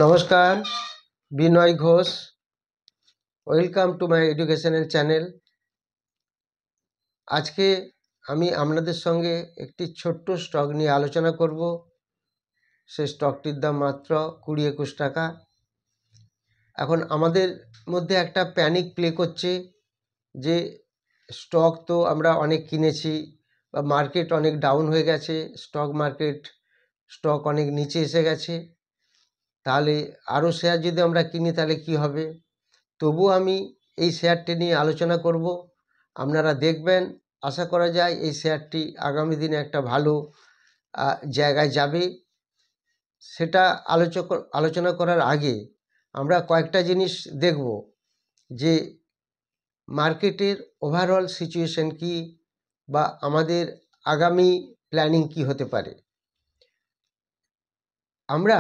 নমস্কার, Binoy Ghosh. Welcome to my educational channel. আজকে আমি আপনাদের সঙ্গে একটি ছোট্ট স্টক নিয়ে আলোচনা করব। সেই স্টকটির দাম মাত্র 20-21 টাকা। এখন আমাদের মধ্যে একটা প্যানিক প্লে করছে যে স্টক তো আমরা অনেক কিনেছি বা মার্কেট অনেক ডাউন হয়ে গেছে, স্টক অনেক নিচে এসে গেছে, তাহলে আরও শেয়ার যদি আমরা কিনি তাহলে কি হবে। তবু আমি এই শেয়ারটি নিয়ে আলোচনা করব। আপনারা দেখবেন, আশা করা যায় এই শেয়ারটি আগামী দিনে একটা ভালো জায়গায় যাবে। সেটা আলোচনা করার আগে আমরা কয়েকটা জিনিস দেখব যে মার্কেটের ওভারঅল সিচুয়েশন কি, বা আমাদের আগামী প্ল্যানিং কি হতে পারে। আমরা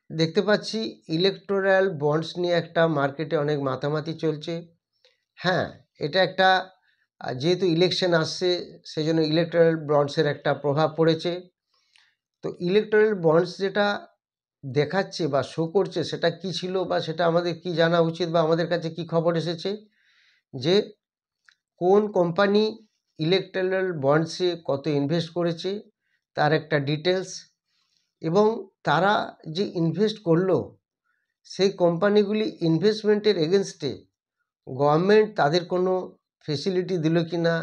দেখতে পাচ্ছি ইলেকটোরাল বন্ডস নিয়ে একটা মার্কেটে অনেক মাতামাতি চলছে। হ্যাঁ, এটা একটা, যেহেতু ইলেকশন আসছে সেজন্য ইলেকটোরাল বন্ডসের একটা প্রভাব পড়েছে। তো ইলেকটোরাল বন্ডস যেটা দেখাচ্ছে বা শো করছে সেটা কি ছিল, বা সেটা আমাদের কি জানা উচিত, বা আমাদের কাছে কি খবর এসেছে যে কোন কোম্পানি ইলেকটোরাল বন্ডসে কত ইনভেস্ট করেছে তার একটা ডিটেলস, এবং তারা যে ইনভেস্ট করলো সেই কোম্পানিগুলি ইনভেস্টমেন্টের এগেনস্টে গভর্নমেন্ট তাদের কোনো ফেসিলিটি দিল কি না,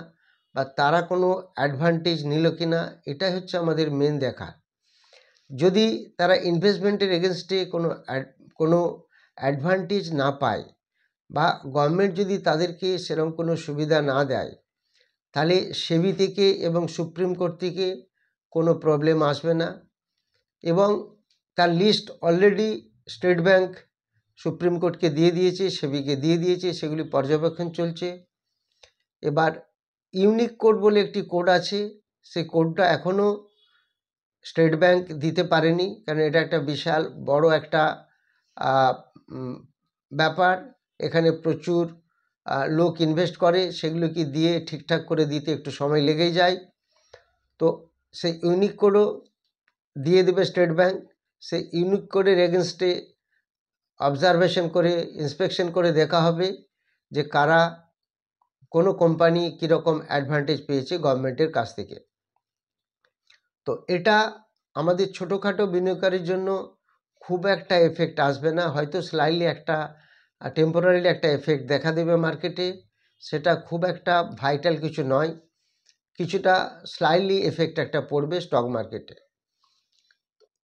বা তারা কোনো অ্যাডভান্টেজ নিল কি না, এটাই হচ্ছে আমাদের মেন দেখা। যদি তারা ইনভেস্টমেন্টের এগেনস্টে কোনো অ্যাডভান্টেজ না পায়, বা গভর্নমেন্ট যদি তাদেরকে সেরকম কোনো সুবিধা না দেয়, তাহলে সেবি থেকে এবং সুপ্রিম কোর্ট থেকে কোনো প্রবলেম আসবে না। এবং তার list already State Bank Supreme কোর্টকে দিয়ে দিয়েছে, সেবিকে দিয়ে দিয়েছে, সেগুলি পর্যবেক্ষণ চলছে। এবার ইউনিক কোড বলে একটি কোড আছে, সেই কোডটা এখনও স্টেট ব্যাংক দিতে পারেনি, কারণ এটা একটা বিশাল বড় একটা ব্যাপার। এখানে প্রচুর লোক ইনভেস্ট করে, সেগুলোকে দিয়ে ঠিকঠাক করে দিতে একটু সময় লেগেই যায়। তো সেই ইউনিক কোডও দিয়ে দেবে স্টেট ব্যাংক। সেই ইউনিক কোডের এগেনস্টে অবজারভেশন করে, ইন্সপেকশন করে দেখা হবে যে কারা, কোনো কোম্পানি কীরকম অ্যাডভান্টেজ পেয়েছে গভর্নমেন্টের কাছ থেকে। তো এটা আমাদের ছোটোখাটো বিনিয়োগকারীর জন্য খুব একটা এফেক্ট আসবে না, হয়তো স্লাইটলি একটা টেম্পোরারিলি একটা এফেক্ট দেখা দেবে মার্কেটে, সেটা খুব একটা ভাইটাল কিছু নয়, কিছুটা স্লাইটলি এফেক্ট একটা পড়বে স্টক মার্কেটে।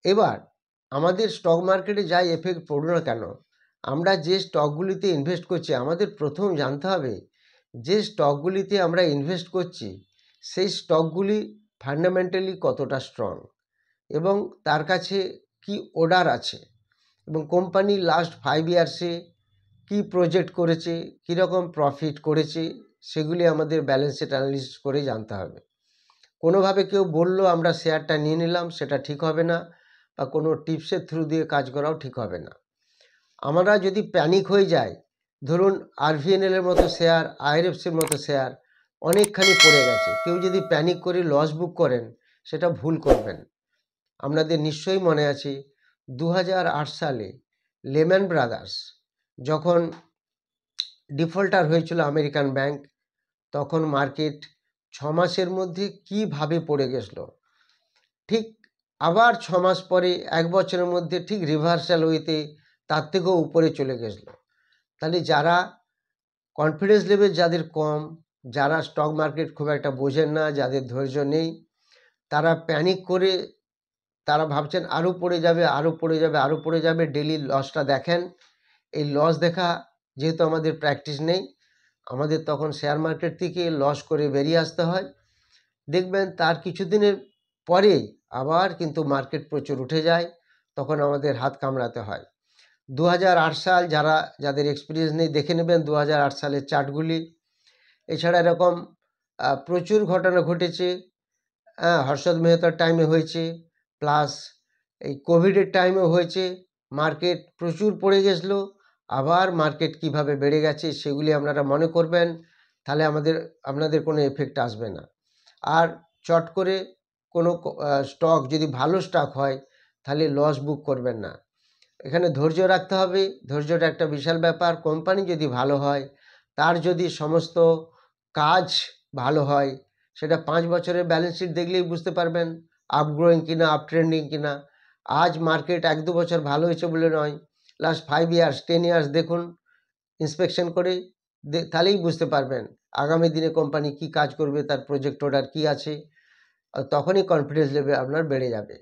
এবার আমাদের স্টক মার্কেটে যাই এফেক্ট পড়ল না কেন, আমরা যে স্টকগুলিতে ইনভেস্ট করছি, আমাদের প্রথম জানতে হবে যে স্টকগুলিতে আমরা ইনভেস্ট করছি সেই স্টকগুলি ফান্ডামেন্টালি কতটা স্ট্রং, এবং তার কাছে কি অর্ডার আছে, এবং কোম্পানি লাস্ট 5 ইয়ার্সে কি প্রজেক্ট করেছে, কীরকম প্রফিট করেছে, সেগুলি আমাদের ব্যালেন্স শিট অ্যানালিসিস করে জানতে হবে। কোনোভাবে কেউ বললো আমরা শেয়ারটা নিয়ে নিলাম, সেটা ঠিক হবে না, বা কোনো টিপসের থ্রু দিয়ে কাজ করাও ঠিক হবে না। আমরা যদি প্যানিক হয়ে যাই, ধরুন আরভিএনএলের মতো শেয়ার, আইআরএফসির মতো শেয়ার অনেকখানি পড়ে গেছে, কেউ যদি প্যানিক করে লস বুক করেন সেটা ভুল করবেন। আপনাদের নিশ্চয়ই মনে আছে 2008 সালে লেম্যান ব্রাদার্স যখন ডিফল্টার হয়েছিল আমেরিকান ব্যাংক, তখন মার্কেট 6 মাসের মধ্যে কিভাবে পড়ে গেছিল, ঠিক আবার 6 মাস পরে 1 বছরের মধ্যে ঠিক রিভার্সাল ওয়েতে তার থেকেও উপরে চলে গেছিল। তাহলে যারা কনফিডেন্স লেভেল যাদের কম, যারা স্টক মার্কেট খুব একটা বোঝেন না, যাদের ধৈর্য নেই, তারা প্যানিক করে তারা ভাবছেন আরও পড়ে যাবে, আরও পড়ে যাবে, আরও পড়ে যাবে, ডেলি লসটা দেখেন। এই লস দেখা যেহেতু আমাদের প্র্যাকটিস নেই, আমাদের তখন শেয়ার মার্কেট থেকে লস করে বেরিয়ে আসতে হয়। দেখবেন তার কিছুদিনের পরে আবার কিন্তু মার্কেট প্রচুর উঠে যায়, তখন আমাদের হাত কামড়াতে হয়। 2008 সাল, যাদের এক্সপিরিয়েন্স নেই দেখে নেবেন 2008 সালের চার্টগুলি। এছাড়া এরকম প্রচুর ঘটনা ঘটেছে, হর্ষদ মেহতার টাইমে হয়েছে, প্লাস এই কোভিডের টাইমেও হয়েছে। মার্কেট প্রচুর পড়ে গেছিলো, আবার মার্কেট কিভাবে বেড়ে গেছে সেগুলি আপনারা মনে করবেন, তাহলে আপনাদের কোনো এফেক্ট আসবে না। আর চট করে কোনো স্টক যদি ভালো স্টক হয় তাহলে লস বুক করবেন না। এখানে ধৈর্য রাখতে হবে, ধৈর্যটা একটা বিশাল ব্যাপার। কোম্পানি যদি ভালো হয়, তার যদি সমস্ত কাজ ভালো হয়, সেটা 5 বছরের ব্যালেন্স শিট দেখলেই বুঝতে পারবেন আপগ্রোয়িং কিনা, আপ ট্রেন্ডিং কিনা। আজ মার্কেট 1-2 বছর ভালো হয়েছে বলে নয়, লাস্ট 5 ইয়ার্স 10 ইয়ার্স দেখুন ইন্সপেকশন করে, তাহলেই বুঝতে পারবেন আগামী দিনে কোম্পানি কি কাজ করবে, তার প্রজেক্ট অর্ডার কী আছে, তখনই কনফিডেন্স লেভেল আপনার বেড়ে যাবে।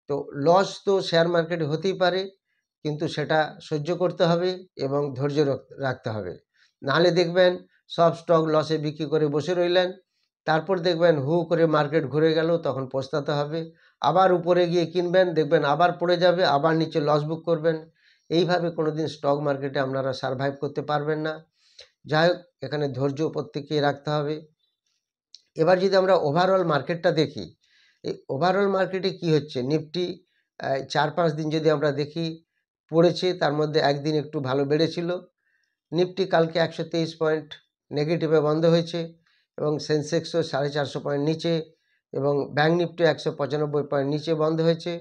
তো লস তো শেয়ার মার্কেটে হতেই পারে, কিন্তু সেটা সহ্য করতে হবে এবং ধৈর্য রাখতে হবে। নাহলে দেখবেন সব স্টক লসে বিক্রি করে বসে রইলেন, তারপর দেখবেন হু করে মার্কেট ঘুরে গেল, তখন পস্তাতে হবে। আবার উপরে গিয়ে কিনবেন, দেখবেন আবার পড়ে যাবে, আবার নিচে লস বুক করবেন। এইভাবে কোনোদিন স্টক মার্কেটে আপনারা সারভাইভ করতে পারবেন না। যাই হোক, এখানে ধৈর্য প্রত্যেককে রাখতে হবে। এবার যদি আমরা ওভারঅল মার্কেটটা দেখি, এই ওভারঅল মার্কেটে কি হচ্ছে, নিফটি 4-5 দিন যদি আমরা দেখি পড়েছে, তার মধ্যে একদিন একটু ভালো বেড়েছিল। নিফটি কালকে 123 পয়েন্ট নেগেটিভে বন্ধ হয়েছে এবং সেন্সেক্সও 450 পয়েন্ট নিচে এবং ব্যাঙ্ক নিফটি 195 পয়েন্ট নিচে বন্ধ হয়েছে।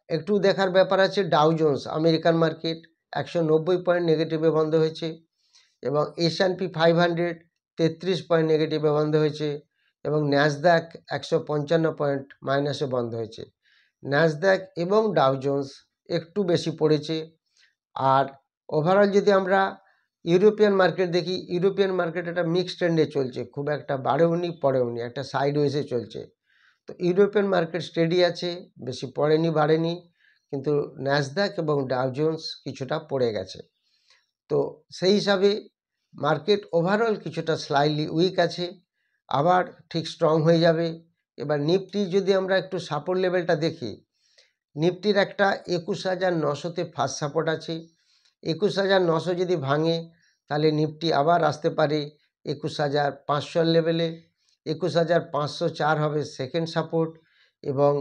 একটু দেখার ব্যাপার আছে, Dow Jones American market 190 point নেগেটিভে বন্ধ হয়েছে এবং S&P 500 33 পয়েন্ট নেগেটিভে বন্ধ হয়েছে এবং ন্যাসড্যাক 155 পয়েন্ট মাইনাসে বন্ধ হয়েছে। ন্যাসড্যাক এবং ডাউ জোন্স একটু বেশি পড়েছে। আর ওভারঅল যদি আমরা ইউরোপিয়ান মার্কেট দেখি, ইউরোপিয়ান মার্কেট একটা মিক্সড ট্রেন্ডে চলছে, খুব একটা বাড়েওনি পড়েওনি, একটা সাইডওয়েজে চলছে। তো ইউরোপিয়ান মার্কেট স্টেডি আছে, বেশি পড়েনি বাড়েনি, কিন্তু ন্যাসড্যাক এবং ডাউ জোন্স কিছুটা পড়ে গেছে। তো সেই হিসাবে মার্কেট ওভারঅল কিছুটা স্লাইটলি উইক আছে, আবার ঠিক স্ট্রং হয়ে যাবে। এবার নিফটি যদি আমরা একটু সাপোর্ট লেভেলটা দেখি, নিফটির একটা 21,900-তে ফার্স্ট সাপোর্ট আছে। 21,900 যদি ভাঙে, তাহলে নিফটি আবার আসতে পারে 21,500 লেভেলে। 21,504 হবে সেকেন্ড সাপোর্ট এবং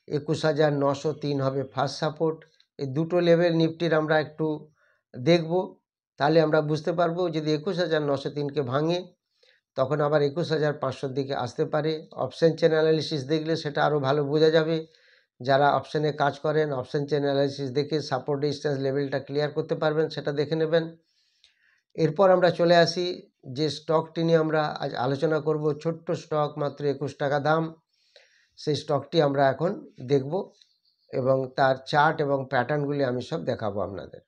21,903 হবে ফার্স্ট সাপোর্ট। এই দুটো লেভেল নিফটির আমরা একটু দেখব, তাহলে আমরা বুঝতে পারবো যদি 21,903কে ভাঙে, তখন আবার 21,500 দিকে আসতে পারে। অপশন চেন অ্যানালিসিস দেখলে সেটা আরও ভালো বোঝা যাবে। যারা অপশানে কাজ করেন, অপশন চেন অ্যানালিসিস দেখে সাপোর্ট রেজিস্ট্যান্স লেভেলটা ক্লিয়ার করতে পারবেন, সেটা দেখে নেবেন। এরপর আমরা চলে আসি যে স্টকটি নিয়ে আমরা আজ আলোচনা করব, ছোট্ট স্টক, মাত্র 21 টাকা দাম। সেই স্টকটি আমরা এখন দেখব এবং তার চার্ট এবং প্যাটার্নগুলি আমি সব দেখাবো আপনাদের।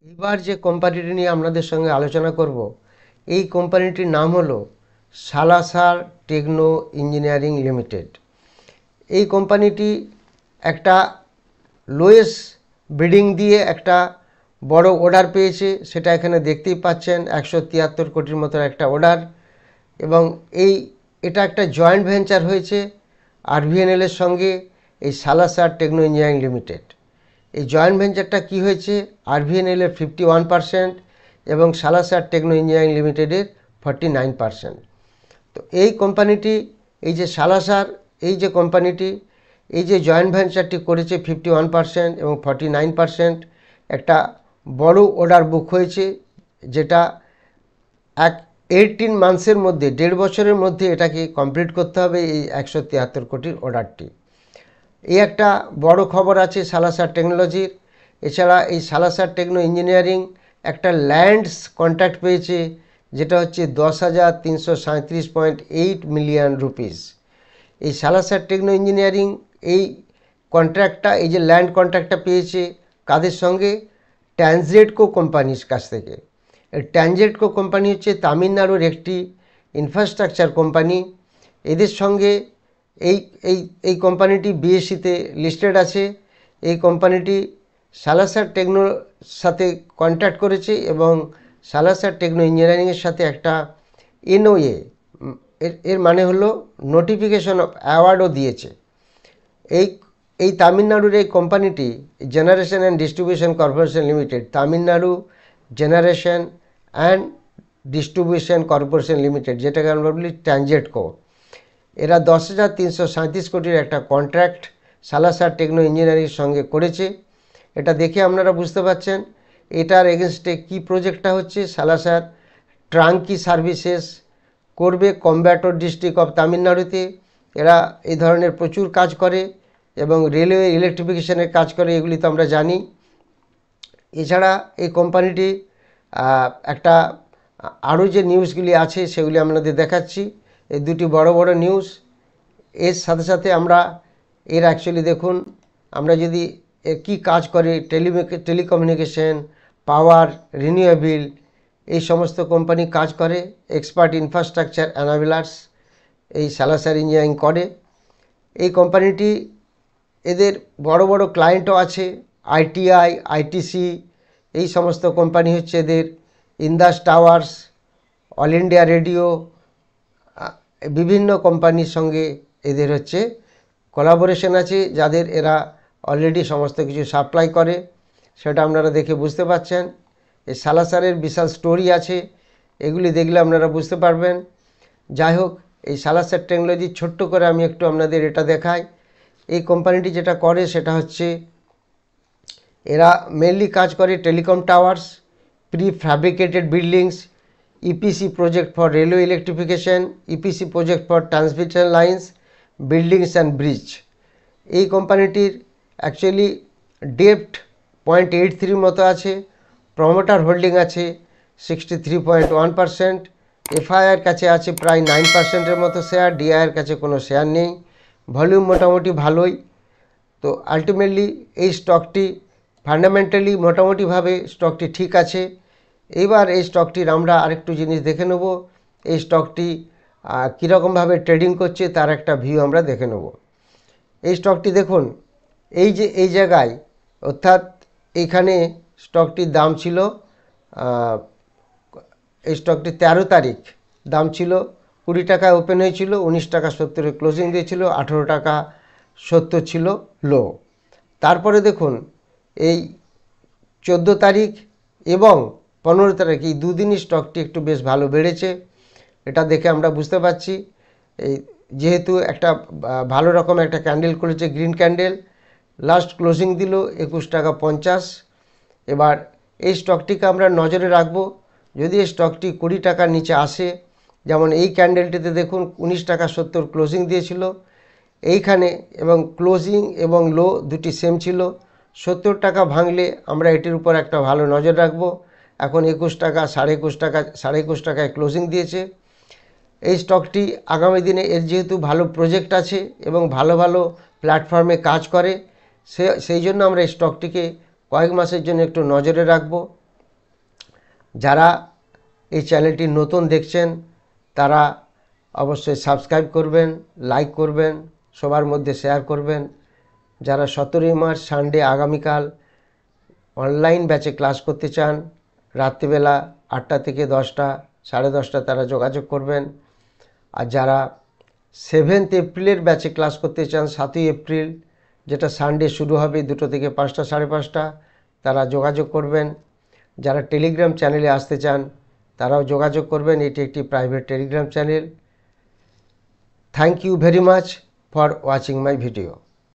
এবার যে কোম্পানিটি নিয়ে আপনাদের সঙ্গে আলোচনা করব, এই কোম্পানিটির নাম হলো সালাসার টেকনো ইঞ্জিনিয়ারিং লিমিটেড। এই কোম্পানিটি একটা লোয়েস্ট বিডিং দিয়ে একটা বড় অর্ডার পেয়েছে, সেটা এখানে দেখতেই পাচ্ছেন, 173 কোটির মতো একটা অর্ডার। এবং এটা একটা জয়েন্ট ভেঞ্চার হয়েছে RVNL এর সঙ্গে, এই সালাসার টেকনো ইঞ্জিনিয়ারিং লিমিটেড। এই জয়েন্ট ভেঞ্চারটা কি হয়েছে, RVNL এর 51% এবং সালাসার টেকনো ইঞ্জিনিয়ারিং লিমিটেডের 49%। তো এই কোম্পানিটি, এই যে সালাসার, এই যে কোম্পানিটি, এই যে জয়েন্ট ভেঞ্চারটি করেছে 51% এবং 49%, একটা বড় অর্ডার বুক হয়েছে, যেটা 18 মান্থসের মধ্যে, 1.5 বছরের মধ্যে এটাকে কমপ্লিট করতে হবে, এই 173 কোটির অর্ডারটি। এই একটা বড় খবর আছে সালাসার টেকনোলজির। এছাড়া এই সালাসার টেকনো ইঞ্জিনিয়ারিং একটা ল্যান্ডস কন্ট্রাক্ট পেয়েছে, যেটা হচ্ছে 10,337.8 মিলিয়ন রুপিস। এই সালাসার টেকনো ইঞ্জিনিয়ারিং এই কন্ট্রাক্টটা, এই যে ল্যান্ড কন্ট্রাক্টটা পেয়েছে কাদের সঙ্গে, ট্যানজেডকো কোম্পানির কাছ থেকে। এই ট্যানজেডকো কোম্পানি হচ্ছে তামিলনাড়ুর একটি ইনফ্রাস্ট্রাকচার কোম্পানি। এদের সঙ্গে এই কোম্পানিটি BSEতে লিস্টেড আছে। এই কোম্পানিটি সালাসার টেকনোর সাথে কন্ট্যাক্ট করেছে এবং সালাসার টেকনো ইঞ্জিনিয়ারিংয়ের সাথে একটা NOA, এর মানে হলো নোটিফিকেশন অফ অ্যাওয়ার্ডও দিয়েছে। এই তামিলনাড়ুর এই কোম্পানিটি generation and distribution corporation limited, Tamil Nadu generation and distribution corporation limited, যেটাকে আমরা বলি ট্যানজেডকো, এরা 10,337 কোটির একটা কন্ট্রাক্ট সালাসার টেকনো ইঞ্জিনিয়ারিংয়ের সঙ্গে করেছে। এটা দেখে আপনারা বুঝতে পারছেন এটার এগেনস্টে কি প্রজেক্টটা হচ্ছে। সালাসার ট্রাঙ্কি সার্ভিসেস করবে কম্ব্যাটোর ডিস্ট্রিক্ট অফ তামিলনাড়ুতে। এরা এই ধরনের প্রচুর কাজ করে এবং রেলওয়ে ইলেকট্রিফিকেশনের কাজ করে, এগুলি তো আমরা জানি। এছাড়া এই কোম্পানিটি একটা আরও যে নিউজগুলি আছে সেগুলি আপনাদের দেখাচ্ছি। এই দুটি বড় বড় নিউজ। এর সাথে সাথে আমরা এর অ্যাকচুয়ালি দেখুন, আমরা যদি কি কাজ করে টেলিকমিউনিকেশন, পাওয়ার, রিনিউয়েবল, এই সমস্ত কোম্পানি কাজ করে। এক্সপার্ট ইনফ্রাস্ট্রাকচার অ্যানাবিলার্স এই সালাসার ইঞ্জিনিয়ারিং করে। এই কোম্পানিটি এদের বড় বড় ক্লায়েন্টও আছে, আইটিআই, আইটিসি, এই সমস্ত কোম্পানি হচ্ছে এদের, Indus Towers, All India Radio, বিভিন্ন কোম্পানির সঙ্গে এদের হচ্ছে কোলাবোরেশন আছে, যাদের এরা অলরেডি সমস্ত কিছু সাপ্লাই করে, সেটা আপনারা দেখে বুঝতে পারছেন। এই সালাসারের বিশাল স্টোরি আছে, এগুলি দেখলে আপনারা বুঝতে পারবেন। যাই হোক, এই সালাসার টেকনোলজি ছোট্ট করে আমি একটু আপনাদের এটা দেখাই। এই কোম্পানিটি যেটা করে সেটা হচ্ছে এরা মেনলি কাজ করে telecom towers, pre fabricated buildings, EPC project for railway electrification, EPC project for transmission lines, buildings and bridge. এই কোম্পানিটির অ্যাকচুয়ালি ডেপ্ট 0.83 মতো আছে, প্রমোটার হোল্ডিং আছে 63.1%, এফআইআর কাছে আছে প্রায় 9%-এর মতো শেয়ার, ডিআইয়ের কাছে কোনো শেয়ার নেই, ভলিউম মোটামুটি ভালোই। তো আলটিমেটলি এই স্টকটি ফান্ডামেন্টালি মোটামুটিভাবে স্টকটি ঠিক আছে। এইবার এই স্টকটির আমরা আরেকটু জিনিস দেখে নেব, এই স্টকটি কীরকমভাবে ট্রেডিং করছে তার একটা ভিউ আমরা দেখে নেব। এই স্টকটি দেখুন, এই যে এই জায়গায়, অর্থাৎ এইখানে স্টকটির দাম ছিল, এই স্টকটি 13 তারিখ দাম ছিল 20 টাকায় ওপেন হয়েছিল, 19 টাকা 70 ক্লোজিং দিয়েছিল, 18 টাকা 70 ছিল লো। তারপরে দেখুন এই 14 তারিখ এবং 15 তারিখ, এই দুদিনই স্টকটি একটু বেশ ভালো বেড়েছে। এটা দেখে আমরা বুঝতে পারছি, এই যেহেতু একটা ভালো রকম একটা ক্যান্ডেল করেছে, গ্রিন ক্যান্ডেল, লাস্ট ক্লোজিং দিল 21 টাকা 50। এবার এই স্টকটিকে আমরা নজরে রাখবো। যদি এই স্টকটি 20 টাকার নিচে আসে, যেমন এই ক্যান্ডেলটিতে দেখুন 19 টাকা 70 ক্লোজিং দিয়েছিল এইখানে, এবং ক্লোজিং এবং লো দুটি সেম ছিল। 70 টাকা ভাঙলে আমরা এটির উপর একটা ভালো নজর রাখবো। এখন 21 টাকা, 21.5 টাকায় ক্লোজিং দিয়েছে। এই স্টকটি আগামী দিনে এর যেহেতু ভালো প্রজেক্ট আছে এবং ভালো ভালো প্ল্যাটফর্মে কাজ করে, সেই জন্য আমরা এই স্টকটিকে কয়েক মাসের জন্য একটু নজরে রাখব। যারা এই চ্যানেলটি নতুন দেখছেন তারা অবশ্যই সাবস্ক্রাইব করবেন, লাইক করবেন, সবার মধ্যে শেয়ার করবেন। যারা 17 মার্চ সানডে আগামীকাল অনলাইন ব্যাচে ক্লাস করতে চান, রাত্রিবেলা 8টা থেকে 10টা, 10:30 তারা যোগাযোগ করবেন। আর যারা 7 এপ্রিলের ব্যাচে ক্লাস করতে চান, 7 এপ্রিল, যেটা সানডে শুরু হবে 2টো থেকে 5টা, 5:30, তারা যোগাযোগ করবেন। যারা টেলিগ্রাম চ্যানেলে আসতে চান তারাও যোগাযোগ করবেন, এটি একটি private Telegram channel. Thank you very much for watching my video.